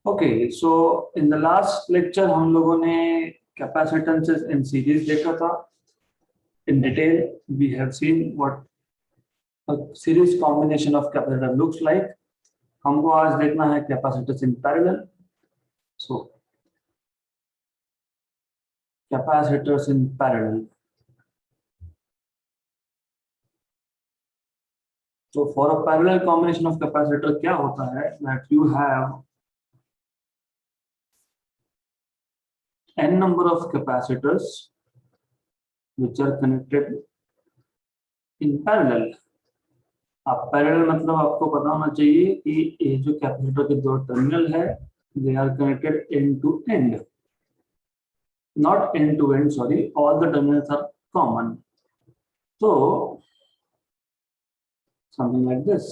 Okay, so in the last lecture हम लोगों ने कैपेसिटेंसेस इन सीरीज देखा था. In detail, we have seen what a series combination of capacitor looks like. हमको आज देखना है capacitors in parallel. So capacitors in parallel. So for a parallel combination of capacitor क्या होता है that you have n number of capacitors which are connected in parallel. अब parallel मतलब आपको पता होना चाहिए कि ये जो कैपेसिटर के दो टर्मिनल है they are connected end to end, not end to end, sorry, all the terminals are common. तो something like this.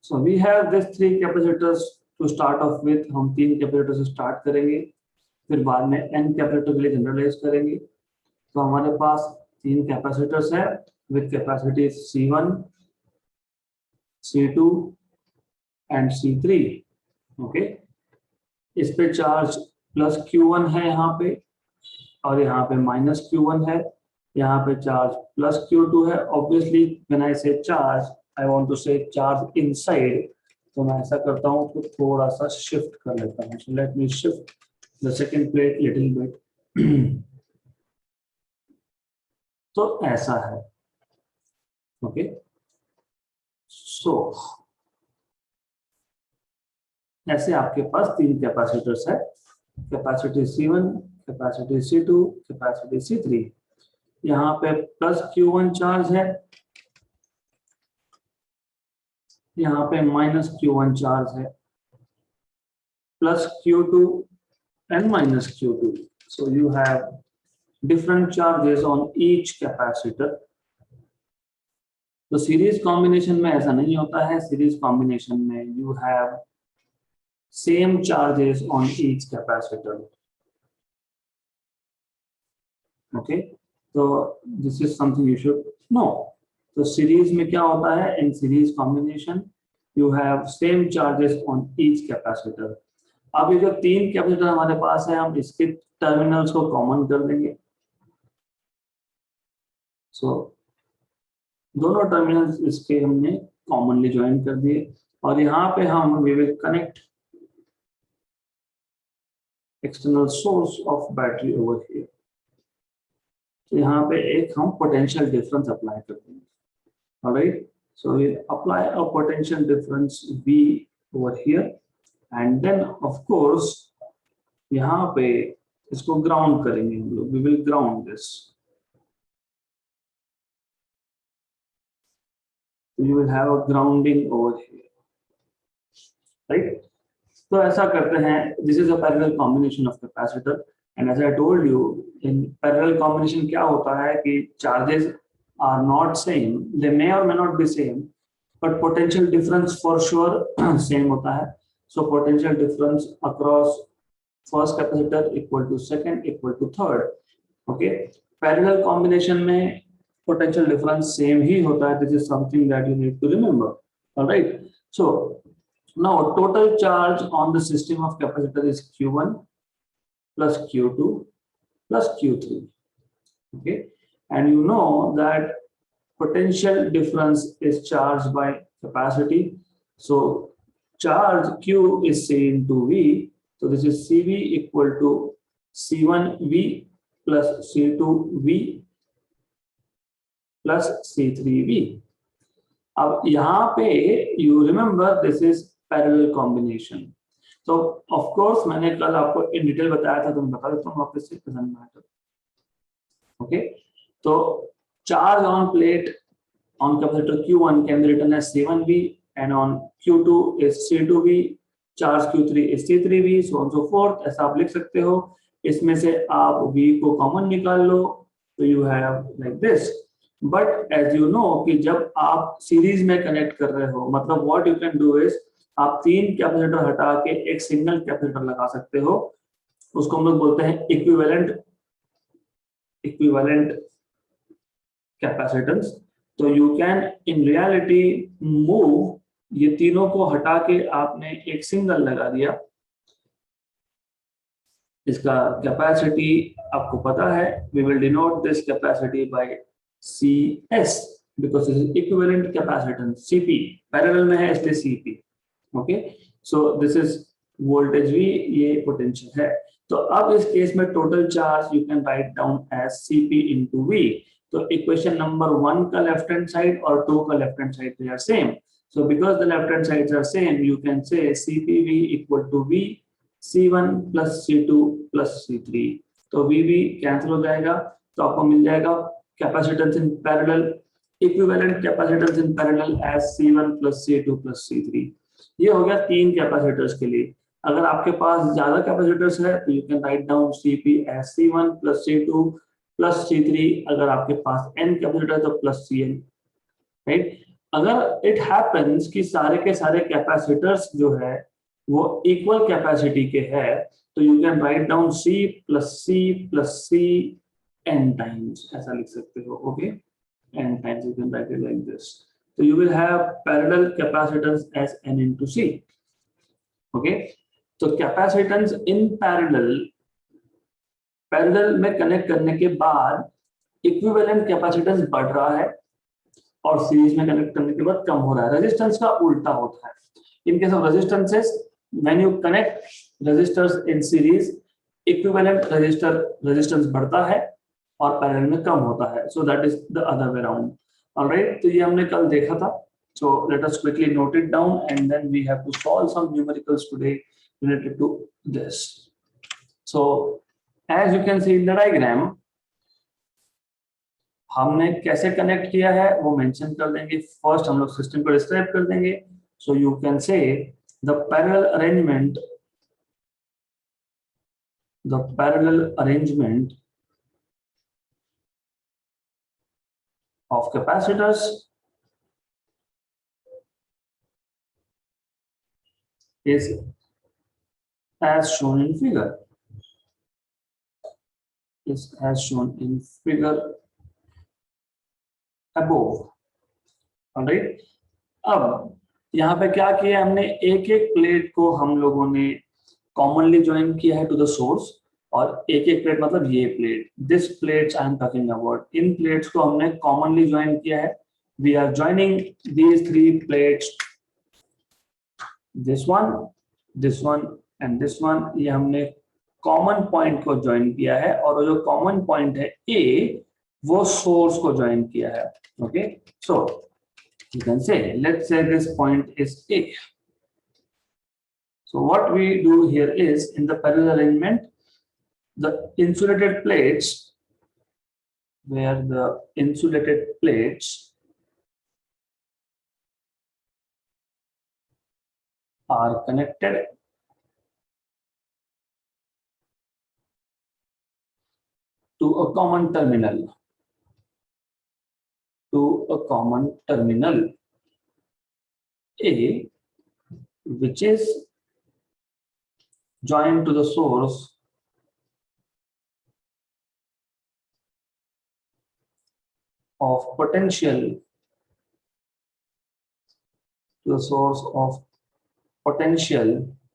So we have this three capacitors to start off with. हम तीन capacitor से start करेंगे, फिर बाद में N capacitor के लिए जनरलाइज करेंगे. तो हमारे पास तीन कैपेसिटर्स है with capacity C1, C2 and C3. Okay, इस पे चार्ज प्लस Q1 है यहाँ पे, और यहाँ पे माइनस Q1 है. यहाँ पे चार्ज प्लस Q2 है. ऑब्वियसली व्हेन आई से चार्ज आई वांट टू से चार्ज इनसाइड, तो मैं ऐसा करता हूँ तो थोड़ा सा शिफ्ट कर लेता हूँ. So let me shift the second plate little bit. तो ऐसा है. ओके, सो ऐसे आपके पास तीन कैपेसिटर्स है. Capacity C1, capacity C2, capacity C3. यहाँ पे प्लस Q1 चार्ज है, यहाँ पे माइनस Q1 चार्ज है, plus Q2 and minus Q2. So you have different charges on each capacitor. तो सीरीज कॉम्बिनेशन में ऐसा नहीं होता है. सीरीज कॉम्बिनेशन में you have same charges on each capacitor. Okay, तो this is something you should know. तो series में क्या होता है, in series combination you have same charges on each capacitor. अब ये जो तीन कैपेसिटर हमारे पास है, हम इसके टर्मिनल्स को कॉमन कर देंगे. सो दोनों टर्मिनल्स इसके हमने कॉमनली ज्वाइन कर दिए, और यहाँ पे हम we will connect external source of battery over here. तो यहाँ पे एक हम पोटेंशियल डिफरेंस अप्लाई कर देंगे. Alright, so we apply a potential difference V over here, and then of course यहाँ पे इसको ग्राउंड करेंगे हम लोग. We will ground this. You will have a grounding over here, right? तो ऐसा करते हैं. This is a parallel combination of capacitor, and as I told you, in parallel combination क्या होता है कि charges are not same, they may or may not be same, but potential difference for sure same होता है. So potential difference across first capacitor equal to second equal to third. Okay, parallel combination में potential difference same ही होता है. This is something that you need to remember. All right. So now total charge on the system of capacitor is Q1 plus Q2 plus Q3. Okay, and you know that potential difference is charged by capacity. So charge Q is C into V. So this is CV equal to C1V plus C2V plus C3V. अब यहाँ पे you remember this is parallel combination. So of course मैंने कल आपको in detail बताया था, तो मैं बता देता हूँ वापस से, doesn't matter. Okay, तो charge on plate on capacitor Q1 can be written as C1V, and on Q2 is C2V, charge Q3 is C3V, so on so forth. ऐसा आप लिख सकते हो. इसमें से आप V को कॉमन निकाल लो, तो you have like this. But as you know कि जब आप सीरीज में कनेक्ट कर रहे हो, मतलब what you can do is आप तीन कैपेसिटर हटा के एक सिंगल कैपेसिटर लगा सकते हो. उसको हम लोग बोलते हैं इक्विवेलेंट कैपेसिटेंस. तो you can in reality move ये तीनों को हटा के आपने एक सिंगल लगा दिया, इसका कैपेसिटी आपको पता है, we will denote this capacity by CS because this is equivalent capacitance, CP parallel में है इसलिए CP। Okay, so this is voltage V, ये पोटेंशियल है। तो अब इस केस में total charge you can write down as CP into V। तो इक्वेशन नंबर 1 का लेफ्ट हैंड साइड और 2 का left hand side they are same, so because the left hand sides are same, you can say CPV equal to V C1 plus C2 plus C3। तो VV cancel हो जाएगा, तो आपको मिल जाएगा capacitance in parallel, equivalent capacitance in parallel as C1 plus C2 plus C3। ये हो गया तीन कैपेसिटर्स के लिए। अगर आपके पास ज्यादा कैपेसिटर्स है तो you can write down CP as C1 plus C2 plus C3। अगर आपके पास n कैपेसिटर तो प्लस CN, राइट। अगर इट हैपेंस कि सारे के सारे कैपेसिटर्स जो है वो इक्वल कैपेसिटी के है, तो you can write down C plus C n times, ऐसा लिख सकते हो। Okay, n times, you can write it like this. तो you will have parallel capacitance as n into C। Okay, तो कैपेसिटेंस इन पैरेलल में connect करने के बाद इक्विवेलेंट कैपेसिटेंस बढ़ रहा है और सीरीज में कनेक्ट करने के बाद कम हो रहा है। रेजिस्टेंस का उल्टा होता है। In case of resistances, when you connect resistors in series, equivalent resistance बढ़ता है और पैरेलल में कम होता है। So that is the other way around. Alright, तो ये हमने कल देखा था। So let us quickly note it down and then we have to solve some numericals today related to this. So as you can see in the diagram, हमने कैसे connect किया है वो मेंशन कर देंगे। फर्स्ट हम लोग सिस्टम को डिस्क्राइब कर देंगे। सो यू कैन से the parallel arrangement of capacitors is as shown in figure, above। Alright, अब यहाँ पे क्या किया हमने, एक एक प्लेट को हम लोगों ने कॉमनली ज्वाइन किया है टू द सोर्स, और एक एक प्लेट मतलब ये plate, this plates I am talking about, इन प्लेट्स को हमने कॉमनली ज्वाइन किया है। We are joining these three plates, this one and this one, ये हमने कॉमन पॉइंट को ज्वाइन किया है, और जो कॉमन पॉइंट है ए, वो सोर्स को ज्वाइन किया है। Okay, so you can say, let's say this point is A। So what we do here is, in the parallel arrangement, the insulated plates, where the insulated plates are connected to a common terminal, A, which is joined to the source of potential,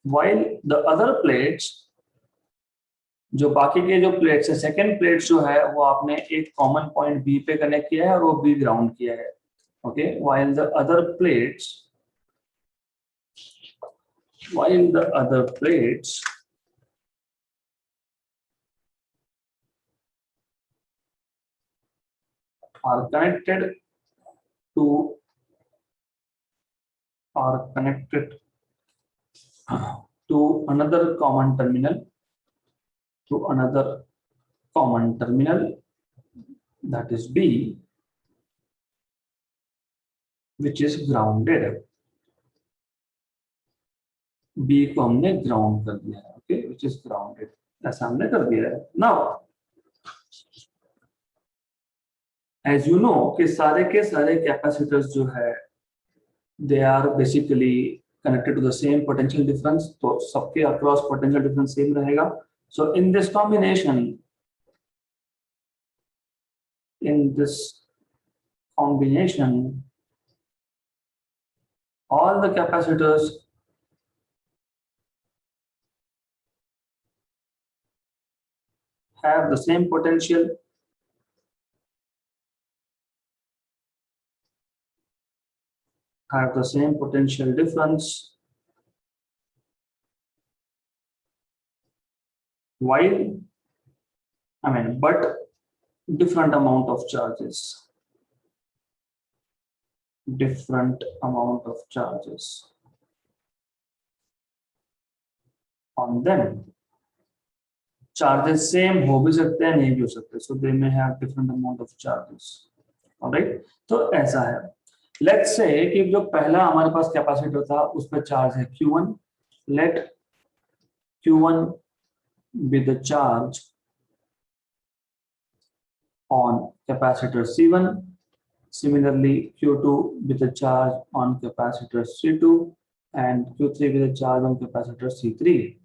while the other plates, जो बाकी के जो plates है, second plates जो है वो आपने एक कॉमन पॉइंट बी पे कनेक्ट किया है और वो बी ग्राउंड किया है। Okay, while the other plates are connected to another common terminal, that is B, which is grounded। B को हमने ग्राउंड कर दिया है। ओके, which is grounded, ऐसा हमने कर दिया है। नाउ एज यू नो कि सारे के सारे कैपेसिटर्स जो है, they are basically connected to the same potential difference, तो सबके अक्रॉस पोटेंशियल डिफरेंस सेम रहेगा। So in this combination, all the capacitors have the same potential, have the same potential difference, while but different amount of charges, different amount of charges on them. Charges same हो भी सकते हैं, नहीं भी हो सकते, so they may have different amount of charges. Alright, तो ऐसा है। लेट्स से कि जो पहला हमारे पास कैपेसिटर था उस पर चार्ज है Q1, let Q1 be the charge on capacitor C1, similarly Q2 with the charge on capacitor C2 and Q3 with the charge on capacitor C3.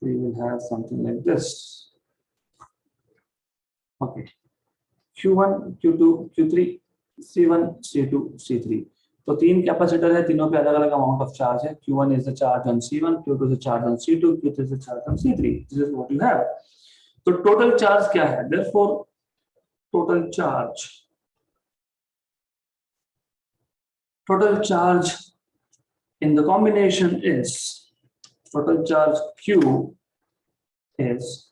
We will have something like this. Okay, Q1, Q2, Q3, C1, C2, C3. तो तीन capacitor है, तीनों पे अलग अलग amount of charge है। Q1 is the charge on C1, Q2 is the charge on C2, Q3 is the charge on C3. This is what you have. तो total charge क्या है? Therefore total charge in the combination is, total charge Q is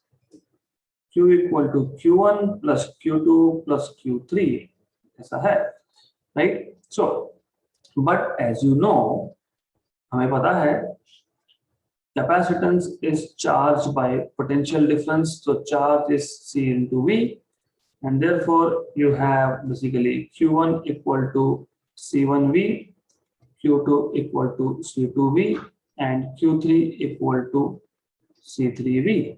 Q equal to Q1 plus Q2 plus Q3, ऐसा है, right? So, but as you know, हमें पता है capacitance is charged by potential difference, so charge is C into V, and therefore you have basically Q1 equal to C1V, Q2 equal to C2V, and Q3 equal to C3V.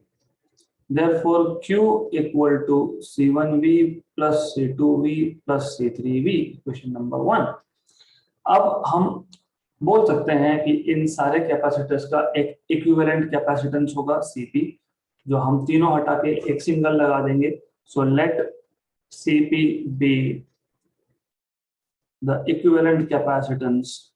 Therefore, Q equal to C1V plus C2V plus C3V, question number 1। अब हम बोल सकते हैं कि इन सारे capacitors का एक equivalent capacitance होगा Cp, जो हम तीनों हटा के एक सिंगल लगा देंगे। So let Cp be the equivalent capacitance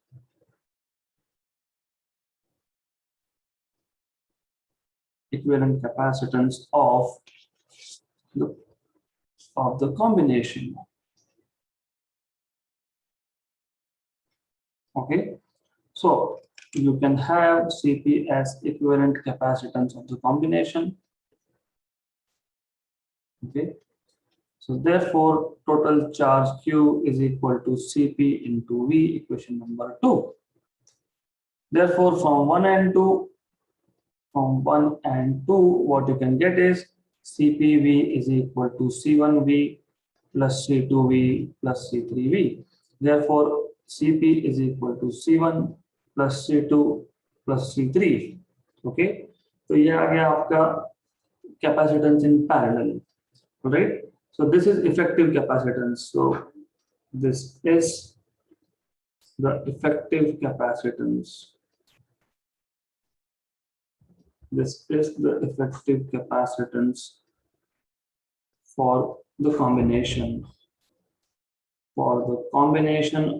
of the combination. Okay, so you can have Cp as equivalent capacitance of the combination. Okay, so therefore total charge Q is equal to Cp into V, equation number 2. Therefore from 1 and 2, what you can get is Cpv is equal to C1V plus C2V plus C3V. Therefore Cp is equal to C1 plus C2 plus C3. Okay, so ये आ गया आपका capacitance in parallel, right? So this is effective capacitance. So this is the effective capacitance. This is the effective capacitance for the combination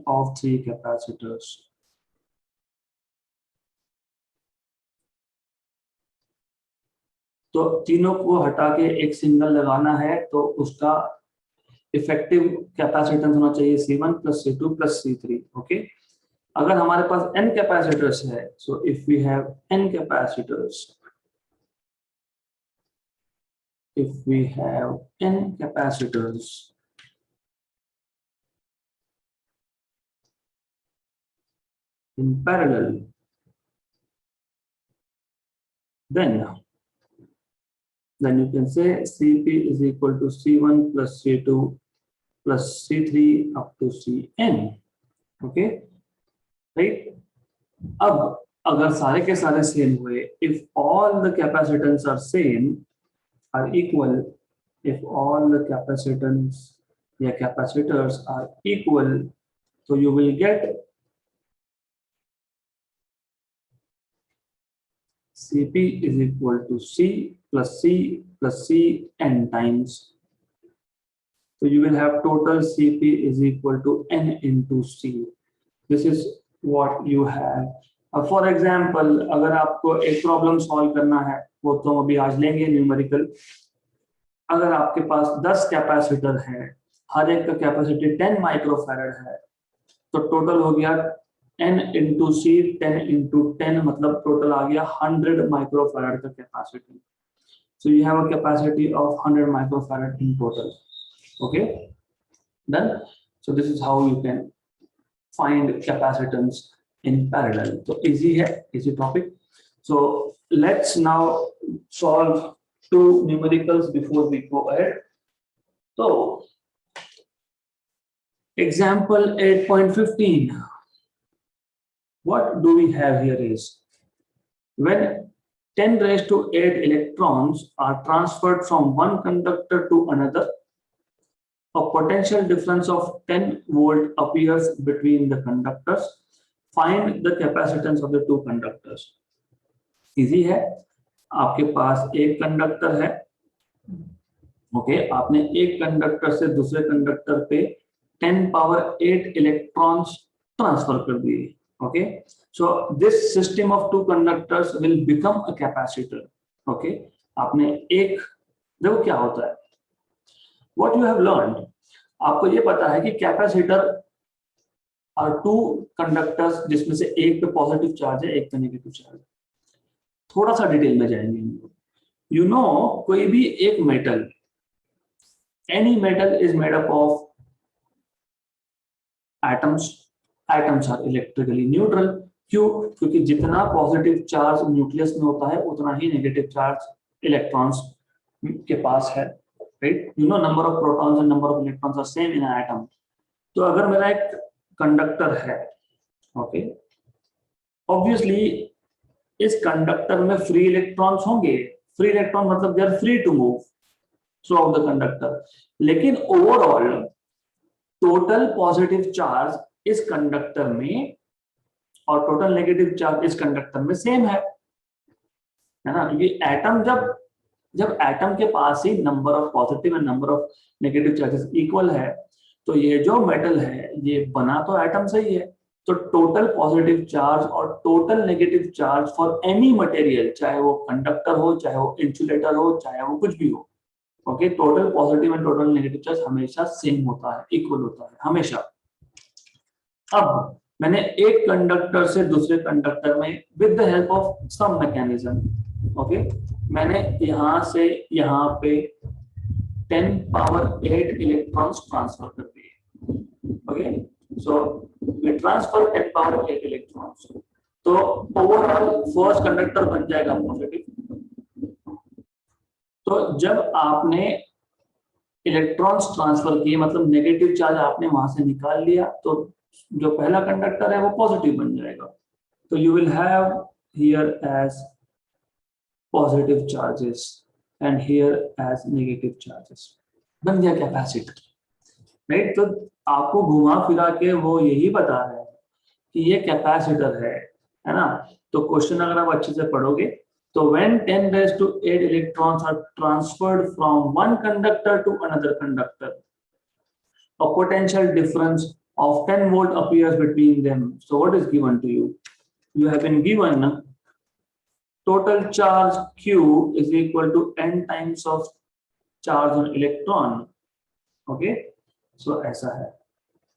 of three capacitors. तो तीनों को हटा के एक सिंगल लगाना है, तो उसका इफेक्टिव कैपेसिटेंस होना चाहिए C1 plus C2 plus C3. Okay, अगर हमारे पास n कैपेसिटर्स है, so if we have n capacitors, if we have n capacitors, in parallel, then you can say Cp is equal to C1 plus C2 plus C3 up to Cn. Okay, right? अब अगर सारे के सारे same हुए, if all the capacitance are same, are equal, if all the capacitance या capacitors are equal, so you will get Cp is equal to C plus C plus C n times So you will have total Cp is equal to N into C. This is what you have. अब for example अगर आपको एक problem solve करना है, वो तो हम अभी आज लेंगे न्यूमेरिकल। अगर आपके पास 10 कैपेसिटर है, हर एक का कैपेसिटी 10 माइक्रोफैरड है, तो टोटल हो गया N इंटू सी 10 इंटू 10, मतलब टोटल आ गया 100 माइक्रोफैरड का capacity. So you have a capacity of 100 microfarad in total. Okay, done. So this is how you can find capacitance in parallel. So easy है, easy topic. So let's now solve two numericals before we go ahead. So example 8.15. What do we have here is when 10 raised to 8 electrons are transferred from one conductor to another, a potential difference of 10 volt appears between the conductors. Find the capacitance of the two conductors. Easy है, आपके पास एक conductor है, okay, आपने एक conductor से दूसरे conductor पे 10 power 8 electrons transfer कर दिए। Okay, so this system of two conductors will become a capacitor. Okay, आपने एक, देखो क्या होता है, what you have learned, आपको ये पता है कि कैपेसिटर are two conductors जिसमें से एक पे पॉजिटिव चार्ज है, एक पे नेगेटिव चार्ज है। थोड़ा सा डिटेल में जाएंगे हम लोग। You know, कोई भी एक metal, any metal is made up of atoms. Atoms are electrically neutral. क्यों? क्योंकि जितना पॉजिटिव चार्ज न्यूक्लियस में होता है उतना ही नेगेटिव चार्ज इलेक्ट्रॉन्स के पास है, right? You know number of protons and number of electrons are same in atom. तो अगर मेरा एक कंडक्टर है, ओके, ऑब्वियसली इस कंडक्टर में फ्री इलेक्ट्रॉन्स होंगे। फ्री इलेक्ट्रॉन मतलब they are free to move throughout the conductor, लेकिन ओवरऑल टोटल पॉजिटिव चार्ज इस कंडक्टर में और टोटल नेगेटिव चार्ज इस कंडक्टर में सेम है ना? क्योंकि एटम जब एटम के पास ही number of positive and number of negative charges equal है, तो ये जो मेटल है ये बना तो एटम से ही है। तो टोटल पॉजिटिव चार्ज और total negative charge for any material, चाहे वो कंडक्टर हो, चाहे वो इंसुलेटर हो, चाहे वो कुछ भी हो, okay, total positive and total negative charge हमेशा सेम होता है, इक्वल होता है हमेशा। अब मैंने एक कंडक्टर से दूसरे कंडक्टर में with the help of some mechanism, okay, मैंने यहां से यहां पे 10 पावर 8 इलेक्ट्रॉन्स ट्रांसफर कर दिए। Okay, so we transfer 10 power 8 electrons, तो ओवरऑल फर्स्ट कंडक्टर बन जाएगा पॉजिटिव। तो जब आपने इलेक्ट्रॉन्स ट्रांसफर किए, मतलब नेगेटिव चार्ज आपने वहां से निकाल लिया, तो जो पहला कंडक्टर है वो पॉजिटिव बन जाएगा। तो you will have here as positive charges and here as negative charges, बन गया कैपेसिटर, राइट? तो आपको घुमा फिरा के वो यही बता रहे हैं कि ये कैपेसिटर है ना? तो क्वेश्चन अगर आप अच्छे से पढ़ोगे तो when 10 raised to 8 electrons are transferred from one conductor to another conductor, a potential difference of 10 volt appears between them. So what is given to you? You have been given total charge Q is equal to n times of charge on electron. Okay, so ऐसा है।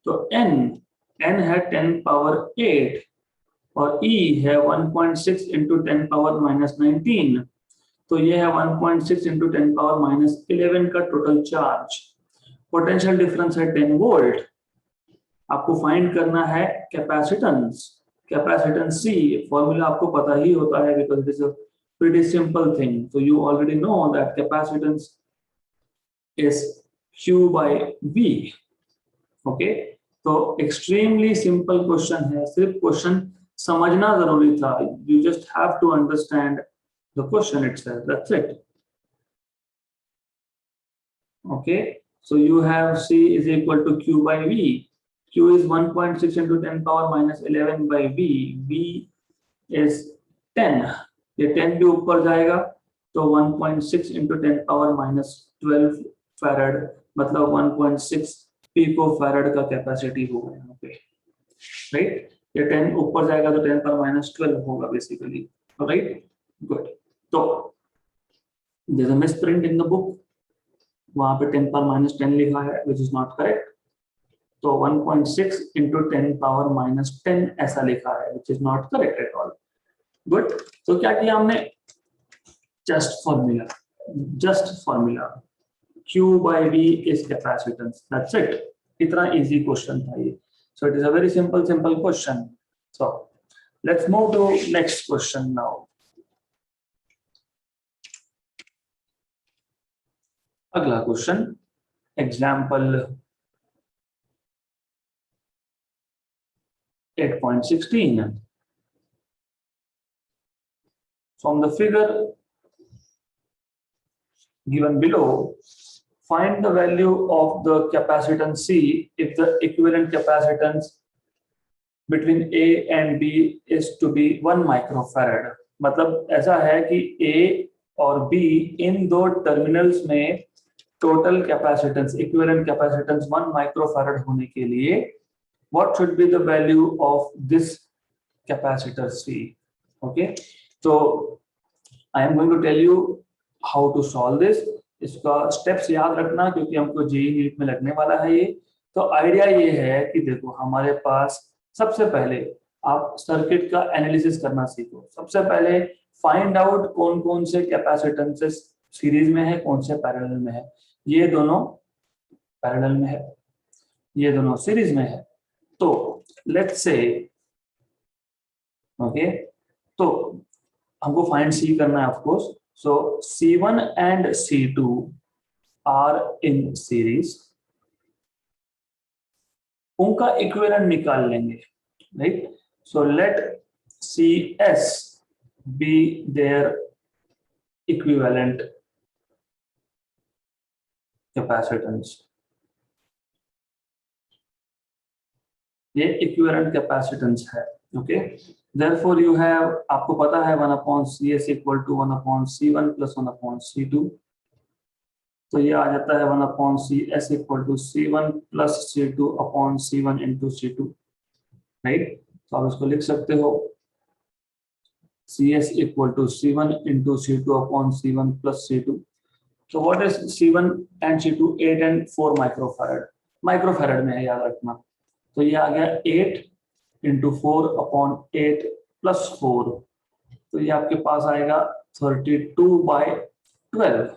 तो n है 10 power 8 और E है 1.6 into 10 power minus 19, तो ये है 1.6 into 10 power minus 11 का टोटल चार्ज। पोटेंशियल डिफरेंस है 10 वोल्ट। आपको फाइंड करना है कैपेसिटेंस। कैपेसिटेंस C फॉर्मूला आपको पता ही होता है, because it is a pretty simple thing. So you already know that capacitance is Q by V। Okay, तो एक्सट्रीमली सिंपल क्वेश्चन है, सिर्फ क्वेश्चन समझना जरूरी था। You just have to understand the question itself, that's it. Okay, so you have C is equal to Q by V. Q is 1.6 into 10 power minus 11 by V. V is 10, ये 10 भी ऊपर जाएगा तो 1.6 into 10 power minus 12 farad मतलब 1.6 pico farad का capacity होगा यहाँ पे, राइट। ये 10 ऊपर जाएगा तो 10 पर -12 होगा बेसिकली, राइट। गुड। तो there is a misprint in the book, वहां पे 10 पर -10 लिखा है विच इज नॉट करेक्ट। तो 1.6 इंटू 10 पावर -10 ऐसा लिखा है which is not correct at all. Good. तो क्या किया हमने, just formula Q by V is capacitance, that's it। इतना easy question था ये। So it is a very simple question। So let's move to next question now। अगला question, example 8.16। From the figure given below, find the value of the capacitance C if the equivalent capacitance between A and B is to be 1 microfarad। मतलब ऐसा है कि A और B इन दो terminals में total capacitance, equivalent capacitance 1 microfarad होने के लिए what should be the value of this capacitor C। okay, so I am going to tell you how to solve this। इसका स्टेप्स याद रखना क्योंकि हमको जेईई नीट में लगने वाला है ये। तो आइडिया ये है कि देखो हमारे पास सबसे पहले आप सर्किट का एनालिसिस करना सीखो। सबसे पहले फाइंड आउट कौन कौन से कैपेसिटेंसेस सीरीज में है, कौन से पैरेलल में है। ये दोनों पैरेलल में है, ये दोनों सीरीज में है। तो लेट्स से ओके, तो हमको फाइंड सी करना है of course. So C1 and C2 are in series, उनका इक्विवेलेंट निकाल लेंगे, right. So let CS be there equivalent capacitance. ये इक्विवेलेंट कैपेसिटेंस है, ओके। Therefore you have, आपको पता है 1/CS equal to 1/C1 plus 1/C2। तो ये आ जाता है 1/CS equal to C1 plus C2 upon C1 into C2, right. तो आप इसको लिख सकते हो CS equal to C1 into C2 upon C1 plus C2। तो what is C1 and C2? 8 and 4 microfarad, microfarad में है, याद रखना। तो ये आ गया 8 इंटू 4 अपॉन 8 प्लस 4। तो ये आपके पास आएगा 32/12,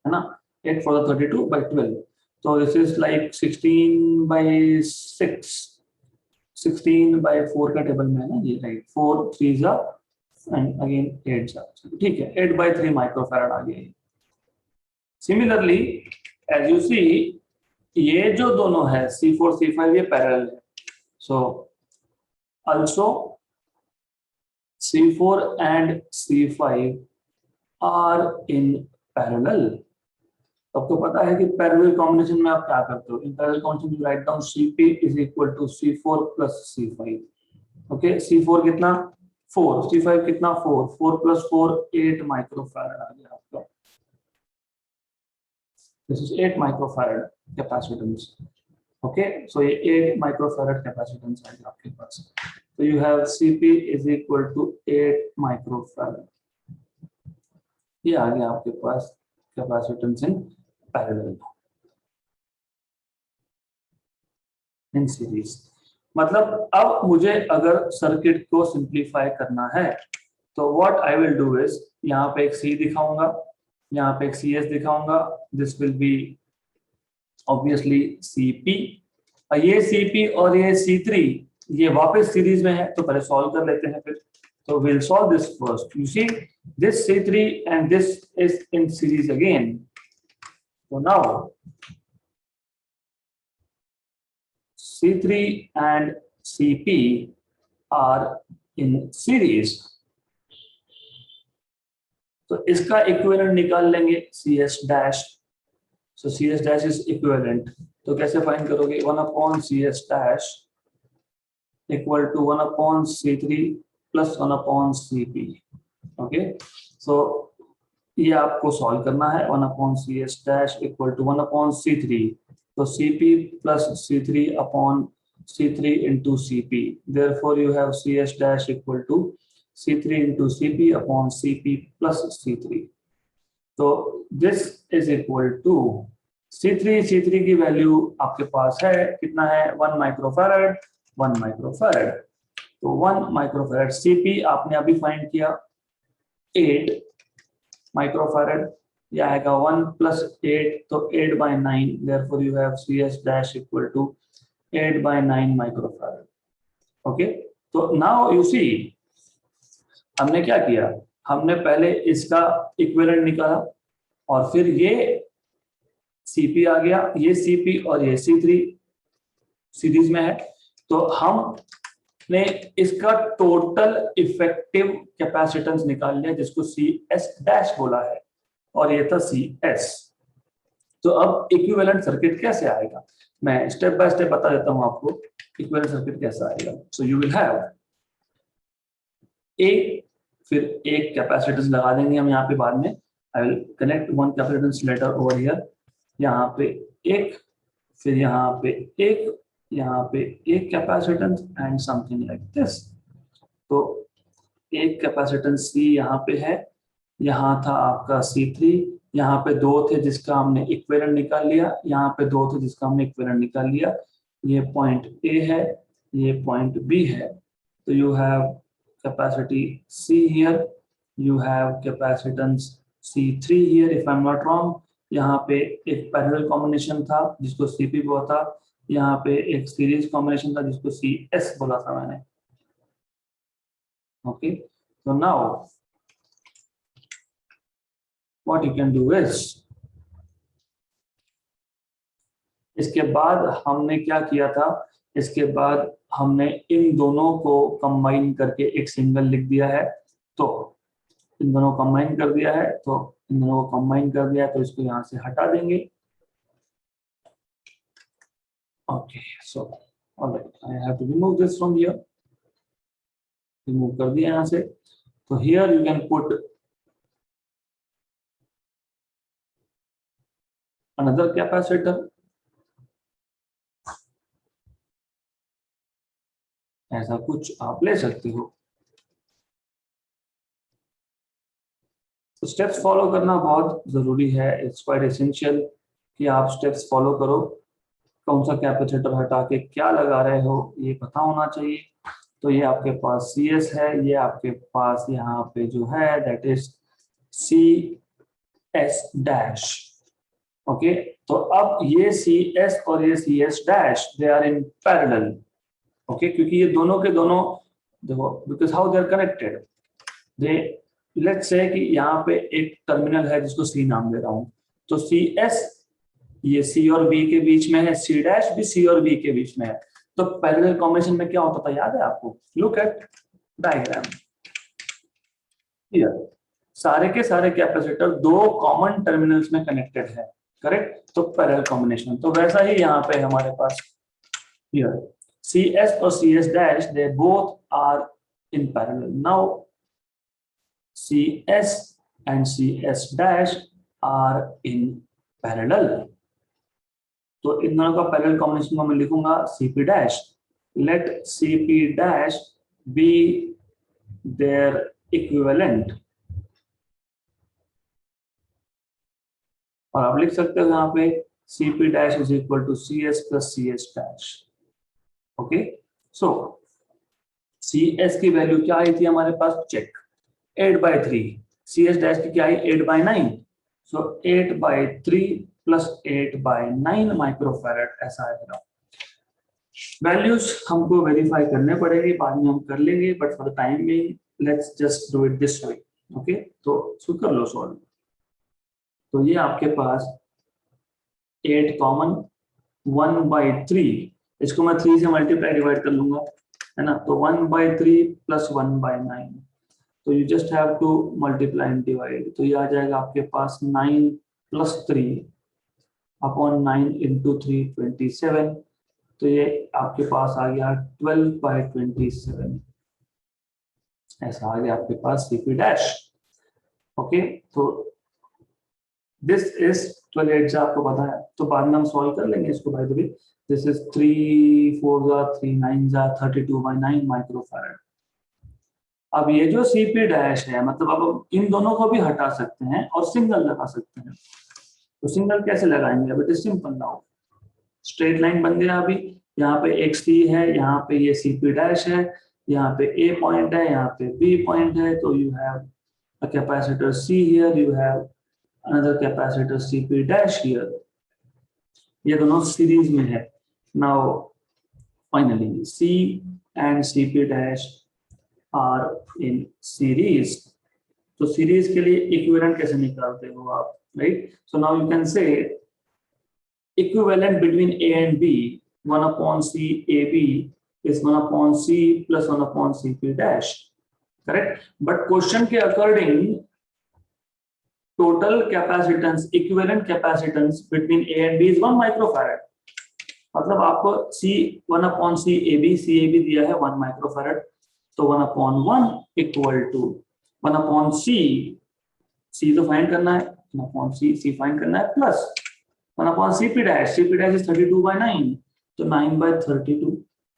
है ना। 8 for the 32/12। तो दिस इज लाइक 16/6, 16/4 का टेबल में है ना ये, राइट। 4 3 एंड अगेन 8 ठीक है। 8/3 माइक्रोफैराड आ गया। सिमिलरली एज यू सी, ये जो दोनों है C4 C5 ये पैरेलल है। So also C4 and C5 are in parallel। आपको पता है कि पैरेलल कॉम्बिनेशन में आप क्या करते हो, इन पैरेलल कॉम्बिनेशन में right down CP is equal to C4 plus C5। Okay, C4 कितना 4, C5 कितना 4, 4 plus 4 8 माइक्रोफैराड आ गया आपका। This is 8 microfarad capacitance. Okay, so ये 8 माइक्रोफैराड कैपेसिटेंस है आपके पास। तो you have CP is equal to 8 microfarad. ये आ गया आपके पास capacitance in parallel, in series. मतलब अब मुझे अगर सर्किट को सिंप्लीफाई करना है तो what I will do is, यहाँ पे एक C दिखाऊंगा, यहाँ पे एक CS दिखाऊंगा। This will be obviously CP, और ये CP और ये C3 ये वापस सीरीज में है। तो पहले सॉल्व कर लेते हैं फिर। तो we'll solve this first। You see this C3 and this is in series again। So now C3 and CP are in series। तो इसका इक्विवेलेंट निकाल लेंगे CS dash. So CS dash is equivalent। तो कैसे फाइंड करोगे, 1/CS dash equal to 1/C3 plus 1/CP। okay, so ये आपको solve करना है 1/CS dash equal to 1/C3, तो CP plus C3 upon C3 into CP, therefore you have CS dash equal to C3 into CP upon CP plus C3, तो this is equal to C3 की value आपके पास है कितना है 1 microfarad 1 microfarad, तो 1 microfarad CP आपने अभी find किया 8 माइक्रोफैरड, ये आएगा 1 प्लस 8 तो 8/9, therefore you have CS dash equal to 8/9 microfarad. Okay, तो नाउ यू सी हमने क्या किया, हमने पहले इसका इक्विवेलेंट निकाला और फिर ये CP आ गया, ये CP और ये C3 सीरीज में है, तो हमने इसका टोटल इफेक्टिव कैपेसिटेंस निकाल लिया जिसको CS डैश बोला है और ये था CS। तो अब इक्विवेलेंट सर्किट कैसे आएगा, मैं स्टेप बाय स्टेप बता देता हूं आपको इक्विवेलेंट सर्किट कैसा आएगा। So you will have a, फिर एक कैपेसिटेंस लगा देंगे हम यहाँ पे बाद में, I will connect one capacitance later over here, यहाँ पे एक, फिर यहाँ पे एक, यहाँ पे एक capacitance and something like this. तो एक कैपेसिटेंस C यहाँ पे है, यहाँ था आपका C3, यहाँ पे दो थे जिसका हमने इक्विवेलेंट निकाल लिया, यहाँ पे दो थे जिसका हमने इक्विवेलेंट निकाल लिया, ये पॉइंट A है, ये पॉइंट B है, तो you have capacity C here, you have capacitance C3 here if I'm not wrong, यहाँ पे एक पैरेलल कॉम्बिनेशन था जिसको CP बोला था, यहाँ पे एक सीरीज कॉम्बिनेशन था जिसको CS बोला था मैंने। Okay, so now what you can do is, इसके बाद हमने क्या किया था, इसके बाद हमने इन दोनों को कंबाइन करके एक सिंगल लिख दिया है, तो इन दोनों को कंबाइन कर दिया है, तो इन दोनों को कंबाइन कर दिया है, तो इसको यहां से हटा देंगे। Okay, so alright, I have to remove this from here, remove कर दिया यहां से, तो here you can put another capacitor, ऐसा कुछ आप ले सकते हो। तो स्टेप्स फॉलो करना बहुत जरूरी है, इट्स क्वाइट एसेंशियल कि आप स्टेप्स फॉलो करो, कौन सा कैपेसिटर हटा के क्या लगा रहे हो ये पता होना चाहिए। तो ये आपके पास CS है, ये आपके पास यहाँ पे जो है that is CS dash. Okay, तो अब ये CS और ये CS dash they are in parallel. Okay, क्योंकि ये दोनों के दोनों देखो, because how they are connected, they let's say कि यहाँ पे एक टर्मिनल है जिसको C नाम दे रहा हूं, तो CS ये C और B के बीच में है, C डैश भी C और B के बीच में है, तो पैरेलल कॉम्बिनेशन में क्या होता था याद है आपको, लुक एट डायग्राम हियर, सारे के सारे कैपेसिटर दो कॉमन टर्मिनल्स में कनेक्टेड है, करेक्ट, तो पैरेलल कॉम्बिनेशन, तो वैसा ही यहाँ पे हमारे पास हियर CS और CS dash they both are in parallel, now CS and CS dash are in parallel, तो इन दोनों का पैरेलल कॉम्बिनेशन में मैं लिखूंगा CP dash, let CP dash be their equivalent, और आप लिख सकते हो यहाँ पे CP dash is equal to CS plus CS dash। Okay, so CS की वैल्यू क्या आई थी हमारे पास, चेक 8/3, CS डैश की क्या आई 8/9, सो 8/3 प्लस 8/9 माइक्रोफैरड, ऐसा आएगा। वैल्यूज हमको वेरीफाई करने पड़ेंगे, बाद में हम कर लेंगे, but for the time being let's just do it this way. Okay, तो शुरू कर लो सॉल्व। तो ये आपके पास 8 कॉमन 1/3, इसको मैं 3 से मल्टीप्लाई डिवाइड कर लूंगा, है ना, तो 1/3 प्लस 1/9, तो you just have to multiply and divide, तो ये आ जाएगा आपके पास 9 प्लस 3 अपॉन 9 इंटू 3 27, तो ये आपके पास आ गया 12/27, ऐसा आ गया आपके पास CP डैश। ओके, तो दिस इज 12 से आपको पता है, तो बाद में हम सॉल्व कर लेंगे इसको। By the way this is 3 4 जा 3 9 जा 32/9 माइक्रोफैरड। अब ये जो Cp डैश है, मतलब अब हम इन दोनों को भी हटा सकते हैं और सिंगल लगा सकते हैं। तो सिंगल कैसे लगाएंगे? अब it is simple now, straight line बन गया। अभी यहाँ पे एक सी है, यहाँ पे ये Cp डैश है, यहाँ पे ए पॉइंट है, यहाँ पे बी पॉइंट है, तो you have a capacitor C here, you have another capacitor Cp dash here. ये दोनों सीरीज में है। Now finally C and Cp dash are in series. तो सीरीज के लिए इक्विवेलेंट कैसे निकालते हो आप, right? So now you can say equivalent between A and B, 1 upon C AB is 1 upon C plus 1 upon Cp dash, correct? But question के according total capacitance, equivalent capacitance between A and B is 1 microfarad. मतलब आपको C 1 upon C AB दिया है 1 microfarad, तो 1 upon 1 equal to 1 upon C तो find करना है, 1 upon C find करना है, plus 1 upon Cp dash is 32/9, तो 9/32,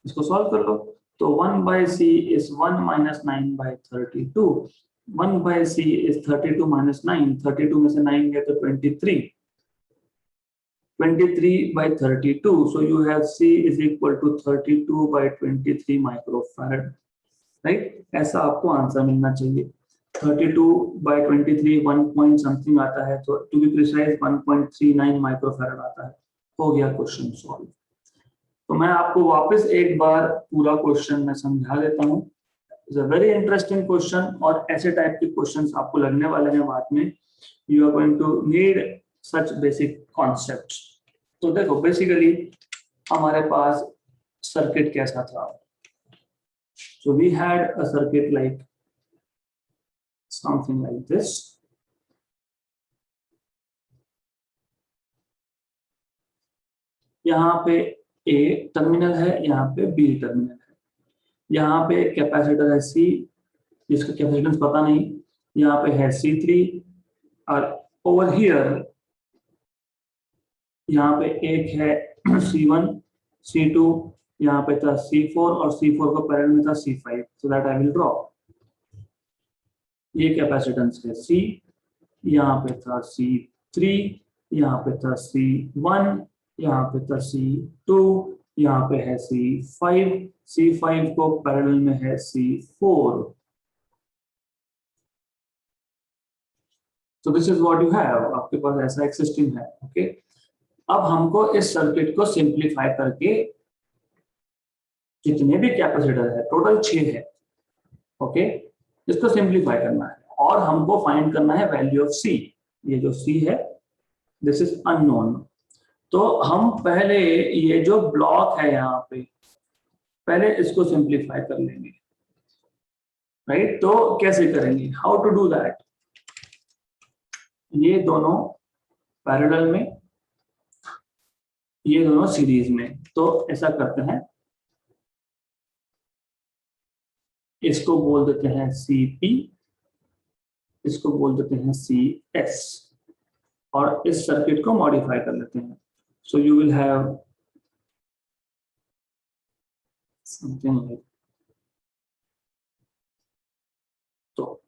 इसको सॉल्व कर लो। तो 1 by C is 1 minus 9/32, 1 by C is 32 minus 9, 32 में से 9 गए तो 23, 23/32, so you have C is equal to 32/23 microfarad, right? ऐसा आपको आंसर मिलना चाहिए। 32/23 1 पॉइंट समथिंग आता है, तो टू बी प्रिसाइज 1.39 माइक्रोफैरड आता है। हो गया क्वेश्चन सॉल्व। तो मैं आपको वापस एक बार पूरा क्वेश्चन में समझा देता हूँ। It's a very interesting question, और ऐसे टाइप के क्वेश्चंस आपको लगने वाले हैं बाद में। You are going to need such basic concepts. तो देखो बेसिकली हमारे पास सर्किट कैसा था। So we had a circuit like something like this. यहाँ पे A टर्मिनल है, यहाँ पे B टर्मिनल है, यहाँ पे कैपेसिटर है C जिसका कैपेसिटेंस पता नहीं, यहाँ पे है C3, और ओवर हियर यहाँ पे एक है C1 C2, यहाँ पे था C4 और C4 को पैरेलल में था C5, so that I will draw। ये कैपेसिटेंस है C, यहाँ पे था C3, यहाँ पे था C1, यहाँ पे था C2, यहाँ पे है C5, C5 को पैरेलल में है C4। तो this is what you have, आपके पास ऐसा एक सिस्टम है। ओके, अब हमको इस सर्किट को सिंप्लीफाई करके जितने भी कैपेसिटर है, टोटल 6 है, ओके, इसको सिंप्लीफाई करना है और हमको फाइंड करना है वैल्यू ऑफ C। ये जो C है दिस इज अननोन। तो हम पहले ये जो ब्लॉक है यहाँ पे, पहले इसको सिंप्लीफाई कर लेंगे, राइट? तो कैसे करेंगे, हाउ टू डू दैट? ये दोनों पैरेलल में, ये दोनों सीरीज में, तो ऐसा करते हैं, इसको बोल देते हैं Cp, इसको बोल देते हैं Cs, और इस सर्किट को मॉडिफाई कर लेते हैं। So you will have something like, तो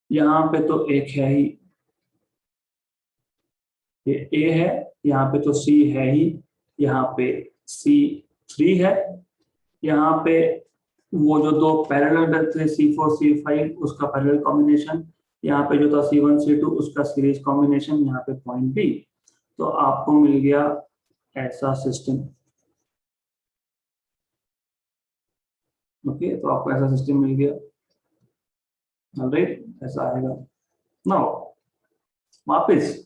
यहाँ पे तो एक है ही, ये A है, यहाँ पे तो C है ही, यहाँ पे C3 है, यहाँ पे वो जो दो पैरेलल थे C4 C5 उसका पैरेलल कॉम्बिनेशन, यहाँ पे जो था C1 C2 उसका सीरीज कॉम्बिनेशन, यहाँ पे पॉइंट B। तो आपको मिल गया ऐसा सिस्टम। ओके, तो आपको ऐसा सिस्टम मिल गया, ऑलराइट, ऐसा आएगा। नाउ वापस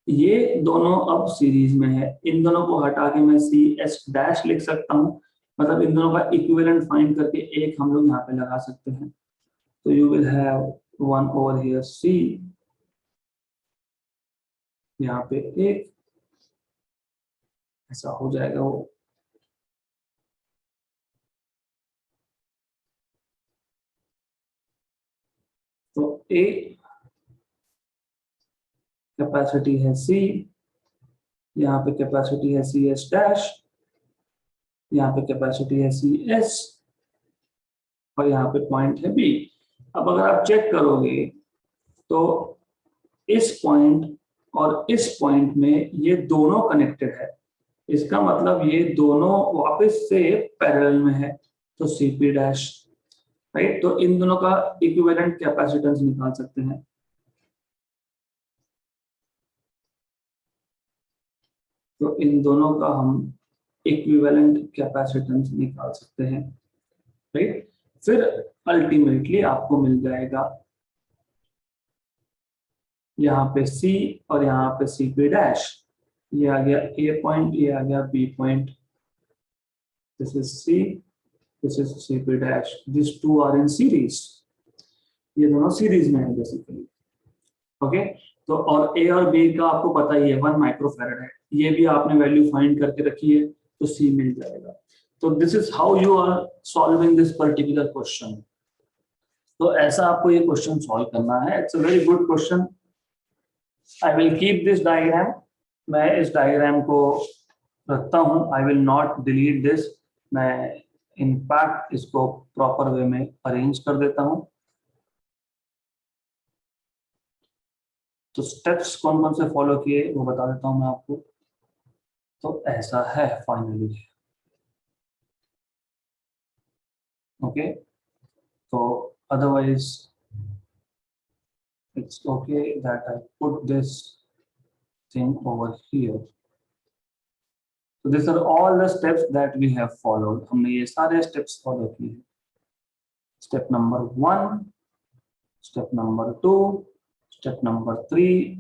ये दोनों अब सीरीज में है, इन दोनों को हटा के मैं CS डैश लिख सकता हूँ, मतलब इन दोनों का इक्विवेलेंट फाइंड करके एक हम लोग यहाँ पे लगा सकते हैं। तो you will have 1 over here C, यहाँ पे एक, ऐसा हो जाएगा वो। तो A कैपेसिटी है C, यहाँ पे कैपेसिटी है CS डैश, यहाँ पे कैपेसिटी है CS और यहाँ पे पॉइंट है B। अब अगर आप चेक करोगे तो इस पॉइंट और इस पॉइंट में ये दोनों कनेक्टेड है, इसका मतलब ये दोनों वापस से पैरेलल में है, तो CP डैश, राइट। तो इन दोनों का इक्विवेलेंट कैपेसिटेंस निकाल सकते हैं। तो इन दोनों का हम इक्विवेलेंट कैपेसिटेंस निकाल सकते हैं, राइट। फिर अल्टीमेटली आपको मिल जाएगा यहाँ पे C और यहाँ पे CP डैश, ये आ गया A पॉइंट, ये आ गया B point, this is C, this is CP dash, this two are in series, ये दोनों सीरीज में है बेसिकली, ओके। तो और A और B का आपको पता ही है 1 माइक्रोफैरड है, ये भी आपने वैल्यू फाइंड करके रखी है, तो C मिल जाएगा। तो this is how you are solving this particular question. तो ऐसा आपको ये क्वेश्चन सॉल्व करना है। It's a very good question. I will keep this diagram, मैं इस डायग्राम को रखता हूं, I will not delete this, मैं इनफैक्ट इसको प्रॉपर वे में अरेंज कर देता हूं। तो स्टेप्स कौन कौन से फॉलो किए वो बता देता हूं मैं आपको। तो ऐसा है फाइनली, ओके। तो otherwise it's okay that I put this thing over here. So these are all the steps that we have followed. हमने ये सारे steps follow किए। Step number 1, step number 2, step number 3,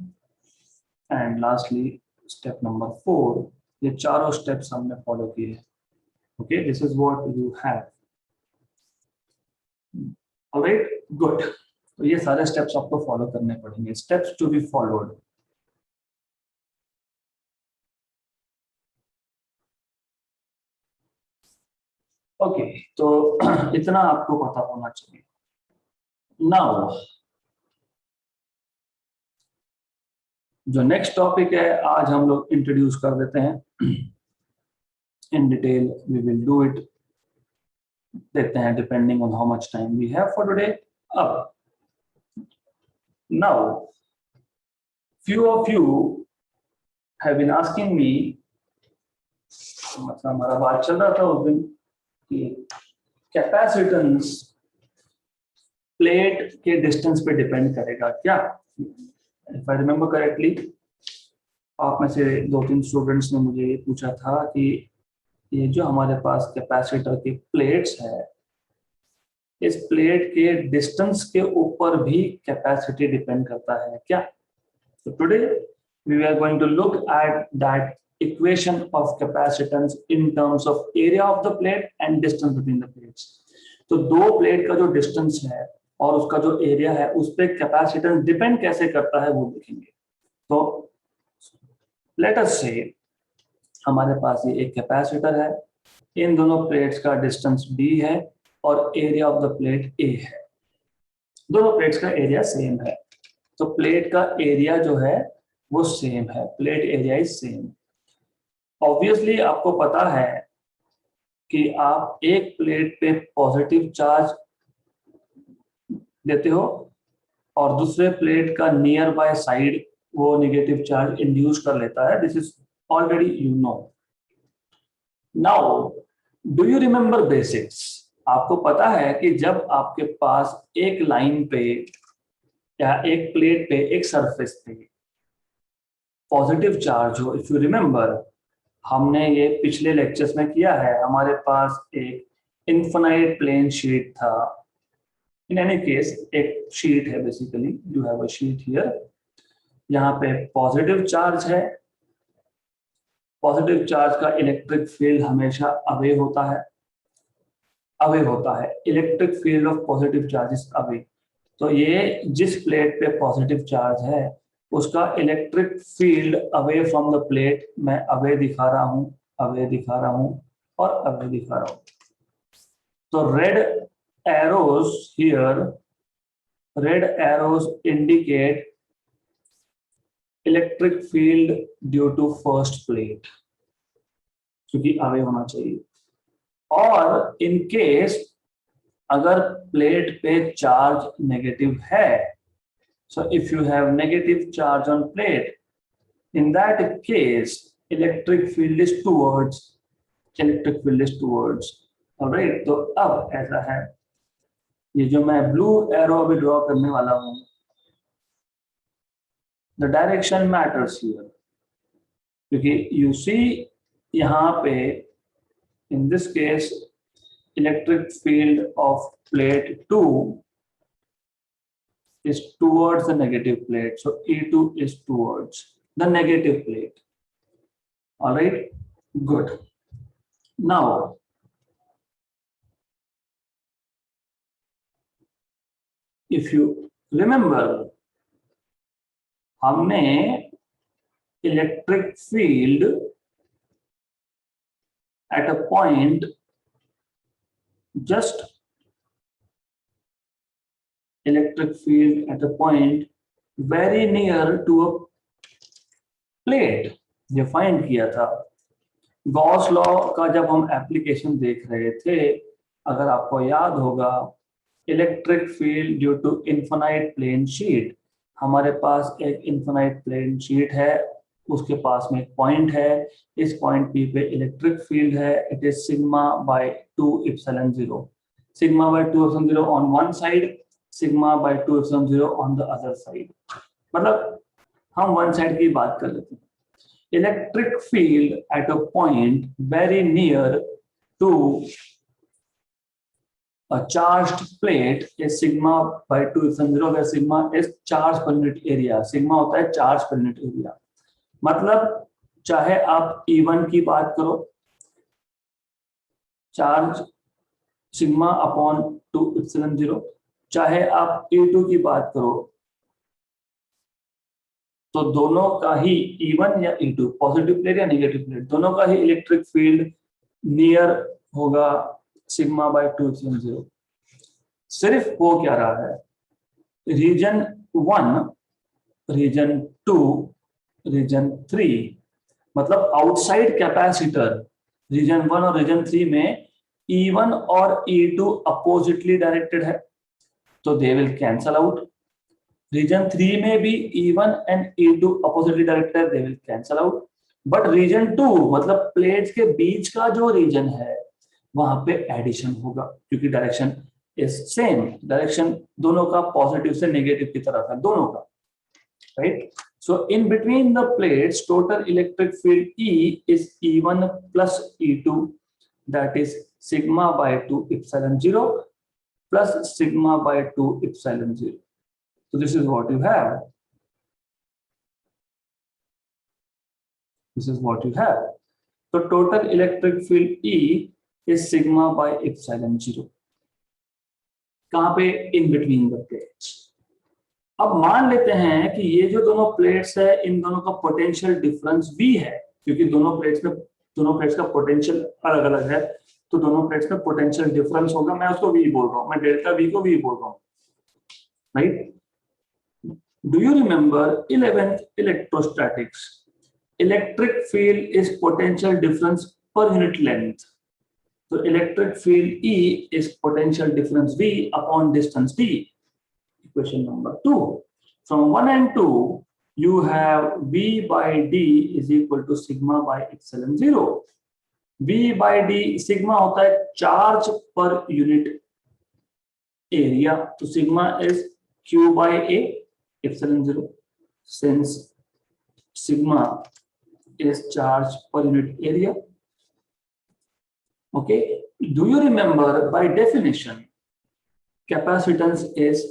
and lastly step number 4. ये चारों steps हमने follow किए। Okay, this is what you have. Alright, good. तो ये सारे steps आपको follow करने पड़ेंगे। Steps to be followed. Okay, तो इतना आपको पता होना चाहिए। नाउ जो नेक्स्ट टॉपिक है आज हम लोग इंट्रोड्यूस कर देते हैं in detail, we will do it, देखते हैं depending on how much time we have for today. अब now few of you have been asking me, मतलब हमारा बात चल रहा था उस दिन कि कैपेसिटेंस प्लेट के डिस्टेंस पे डिपेंड करेगा क्या। इफ आई रिमेम्बर करेक्टली, आप में से 2-3 स्टूडेंट्स ने मुझे ये पूछा था कि ये जो हमारे पास कैपेसिटर के प्लेट्स है, इस प्लेट के डिस्टेंस के ऊपर भी कैपेसिटी डिपेंड करता है क्या। So today we are going to look at that equation of capacitance in terms of area of the plate and distance between the plates. तो दो प्लेट का जो डिस्टेंस है और उसका जो एरिया है उस पर कैपेसिटेंस डिपेंड कैसे करता है वो देखेंगे। तो लेट अस से हमारे पास ये एक कैपेसिटर है, इन दोनों प्लेट्स का डिस्टेंस d है और area of the plate a है, दोनों प्लेट्स का एरिया सेम है। तो प्लेट का एरिया जो है वो सेम है, plate area is same. Obviously आपको पता है कि आप एक प्लेट पे पॉजिटिव चार्ज देते हो और दूसरे प्लेट का नियर बाय साइड वो नेगेटिव चार्ज इंड्यूस कर लेता है। This is already you know. Now do you remember basics. आपको पता है कि जब आपके पास एक लाइन पे या एक प्लेट पे, एक सरफेस पे पॉजिटिव चार्ज हो, इफ यू रिमेम्बर, हमने ये पिछले लेक्चर्स में किया है। हमारे पास एक इनफाइनाइट प्लेन शीट था, इन एनी केस एक शीट है, basically you have a sheet here, यहाँ पे पॉजिटिव चार्ज है, पॉजिटिव चार्ज का इलेक्ट्रिक फील्ड हमेशा अवे होता है, अवे होता है, electric field of positive charge is away. तो ये जिस प्लेट पे पॉजिटिव चार्ज है उसका electric field away from the plate, मैं अवे दिखा रहा हूं, अवे दिखा रहा हूं और अवे दिखा रहा हूं। तो red arrows here, red arrows indicate electric field due to first plate, क्योंकि आगे होना चाहिए, और इन केस अगर प्लेट पे चार्ज नेगेटिव है, so if you have negative charge on plate, in that case electric field is towards, all right। तो अब ऐसा है, ये जो मैं ब्लू एरो अभी ड्रॉ करने वाला हूं, द डायरेक्शन मैटर्स हियर, क्योंकि यू सी यहां पे in this case electric field of plate 2 is towards the negative plate, so E2 is towards the negative plate, all right, good। Now if you remember, हमने electric field at a point, just electric field at a point very near to a plate ये find किया था। Gauss law का जब हम application देख रहे थे, अगर आपको याद होगा, electric field due to infinite plane sheet, हमारे पास एक इन्फिनाइट प्लेन शीट है, उसके पास में एक पॉइंट है, इस पॉइंट पी पे इलेक्ट्रिक फील्ड है, it is sigma by 2 epsilon 0, sigma by 2 epsilon 0 on one side, sigma by 2 epsilon 0 on the other side, मतलब हम वन साइड की बात कर लेते हैं। Electric field at a point very near to a charged plate is sigma by 2 epsilon 0, where sigma is charge per unit area, sigma होता है charge per unit area, मतलब चाहे आप E1 की बात करो, चार्ज सिग्मा अपॉन 2 एप्सिलॉन 0, चाहे आप E2 की बात करो, तो दोनों का ही E1 या E2 पॉजिटिव प्लेट या नेगेटिव प्लेट, दोनों का ही इलेक्ट्रिक फील्ड नियर होगा सिग्मा बाय 2 एप्सिलॉन 0। सिर्फ हो क्या रहा है, रीजन 1, रीजन 2, रीजन 3, मतलब आउटसाइड कैपेसिटर रीजन 1 और रीजन 3 में E1 और E2 अपोजिटली डायरेक्टेड है, तो they will cancel out. Region 3 में भी E1 and E2 oppositely directed, they will cancel out. But region 2 मतलब प्लेट्स के बीच का जो रीजन है, वहां पे एडिशन होगा, क्योंकि डायरेक्शन इज सेम, डायरेक्शन दोनों का पॉजिटिव से नेगेटिव की तरफ है, दोनों का, right. So in between the plates, total electric field E is E1 plus E2, that is sigma by 2 epsilon 0 plus sigma by 2 epsilon 0. So this is what you have. This is what you have. So total electric field E is sigma by epsilon 0. कहाँ पे? In between the plates. अब मान लेते हैं कि ये जो दोनों प्लेट्स है, इन दोनों का पोटेंशियल डिफरेंस V है, क्योंकि दोनों प्लेट्स का पोटेंशियल अलग अलग है, तो दोनों प्लेट्स में पोटेंशियल डिफरेंस होगा। मैं उसको V बोल रहा हूँ, मैं डेल्टा V को V बोल रहा हूँ, right. Do you remember 11th electrostatics, electric field is potential difference per unit length, तो electric field E is potential difference V upon distance D. Equation number 2. From 1 and 2, you have V by D is equal to sigma by epsilon 0. V by D sigma होता है charge per unit area, तो sigma is Q by A epsilon 0. Since sigma is charge per unit area. Okay, do you remember by definition capacitance is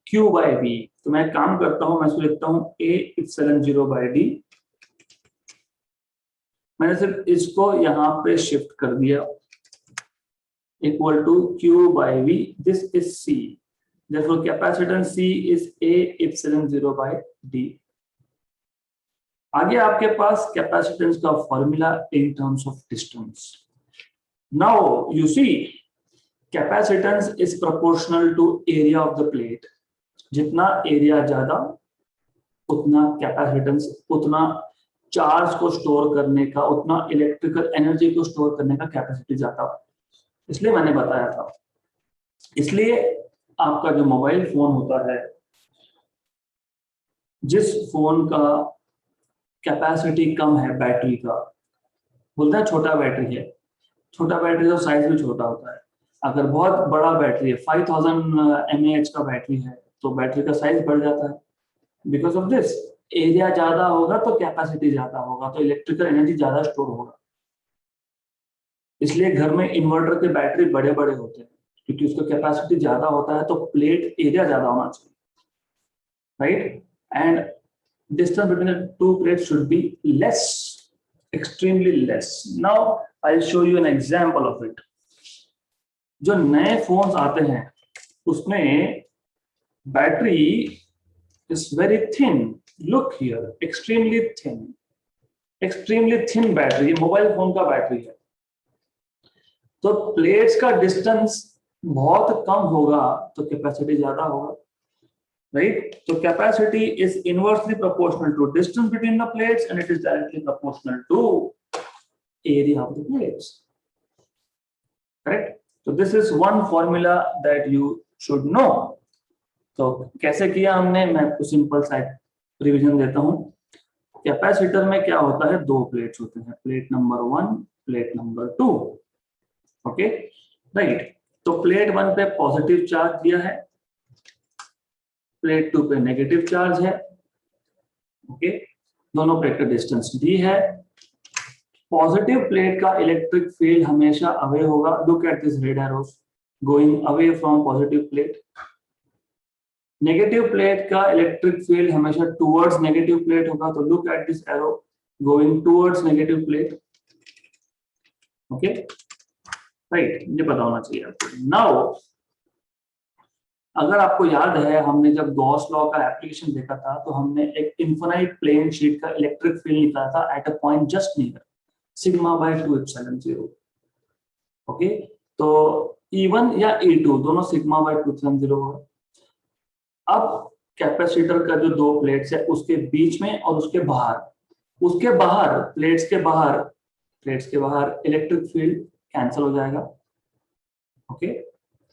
Q by V? तो मैं काम करता हूं, मैं इसको लिखता हूं A epsilon 0 by D। मैंने सिर्फ इसको यहां पे शिफ्ट कर दिया, equal to Q by V, this is C, therefore capacitance C is A epsilon 0 by D। आगे आपके पास कैपेसिटेंस का formula in terms of distance. Now you see capacitance is proportional to area of the plate, जितना area ज्यादा उतना capacitance, उतना charge को store करने का, उतना इलेक्ट्रिकल एनर्जी को स्टोर करने का कैपेसिटी ज्यादा हो, इसलिए मैंने बताया था। इसलिए आपका जो मोबाइल फोन होता है, जिस फोन का कैपेसिटी कम है बैटरी का, बोलते हैं छोटा बैटरी है, छोटा बैटरी तो साइज भी छोटा होता है। अगर बहुत बड़ा बैटरी है, 5000 mAh का बैटरी है, तो बैटरी का साइज बढ़ जाता है। बिकॉज ऑफ दिस, एरिया ज्यादा होगा तो कैपेसिटी ज्यादा होगा, तो इलेक्ट्रिकल एनर्जी ज्यादा स्टोर होगा। इसलिए घर में इन्वर्टर के बैटरी बड़े बड़े होते हैं, क्योंकि उसका कैपेसिटी ज्यादा होता है, तो प्लेट एरिया ज्यादा होना चाहिए, right? And distance between the two plates should be less, extremely less. Now I'll show you an example of it. जो नए फोन्स आते हैं उसमें battery is very thin. Look here, extremely thin, extremely thin battery, mobile phone का battery है, तो plates का distance बहुत कम होगा तो कैपेसिटी ज्यादा होगा, right? So capacity is inversely proportional to distance between the plates, and it is directly proportional to area of the plates, correct? So this is one formula that you should know. तो कैसे किया हमने, मैं आपको simple सा revision देता हूँ। Capacitor में क्या होता है, दो प्लेट्स होते हैं, plate number 1, plate number 2, okay, right? तो प्लेट 1 पे पॉजिटिव चार्ज दिया है, प्लेट 2 पे नेगेटिव चार्ज है, ओके, दोनों प्लेट का डिस्टेंस डी है। पॉजिटिव प्लेट का इलेक्ट्रिक फील्ड हमेशा अवे होगा, look at this red arrows going away from positive plate. Negative plate का इलेक्ट्रिक फील्ड हमेशा टुवर्ड्स नेगेटिव प्लेट होगा, तो look at this arrow going towards negative plate, okay, right? ये पता होना चाहिए आपको। नाउ अगर आपको याद है, हमने जब गॉस लॉ का एप्लीकेशन देखा था, तो हमने एक इन्फिनाइट प्लेन शीट का इलेक्ट्रिक फील्ड निकाला था eight a point just near sigma by 2 epsilon 0, okay? तो E1 या E2 दोनों सिग्मा बाय 2 एप्सिलॉन 0 है। अब कैपेसिटर का जो दो प्लेट्स है उसके बीच में और उसके बाहर प्लेट्स के बाहर इलेक्ट्रिक फील्ड कैंसिल हो जाएगा, okay?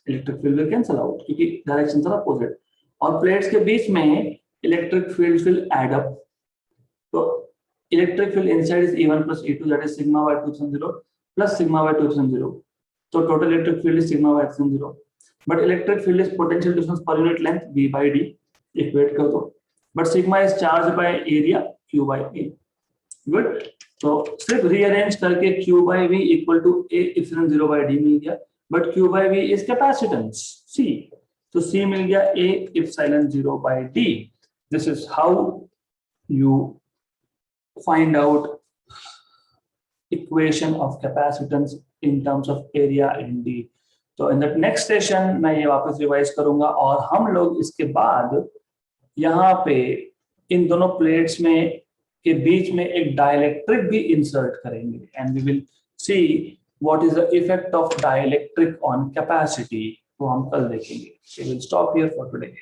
Electric field will cancel out क्योंकि डायरेक्शंस आर अपोजिट, और प्लेट्स के बीच में electric field will add up, तो electric field inside is E1 plus E2, that is sigma by 2 epsilon 0 plus sigma by 2 epsilon 0, तो total electric field is sigma by epsilon 0, but electric field is potential difference per unit length V by D, equate कर दो, but sigma is charge by area Q by A, good? तो सिर्फ rearrange करके Q by V equal to A एप्सिलॉन 0 by D मिल गया, but Q by V is capacitance C, तो C मिल गया A epsilon 0 by D. This is how you find out equation of capacitance in terms of area in D. तो in the next session मैं ये वापस revise करूंगा, और हम लोग इसके बाद यहाँ पे इन दोनों प्लेट्स में के बीच में एक डाइलेक्ट्रिक भी इंसर्ट करेंगे, and we will see what is the effect of dielectric on capacity, वो हम कल देखेंगे। We will stop here for today.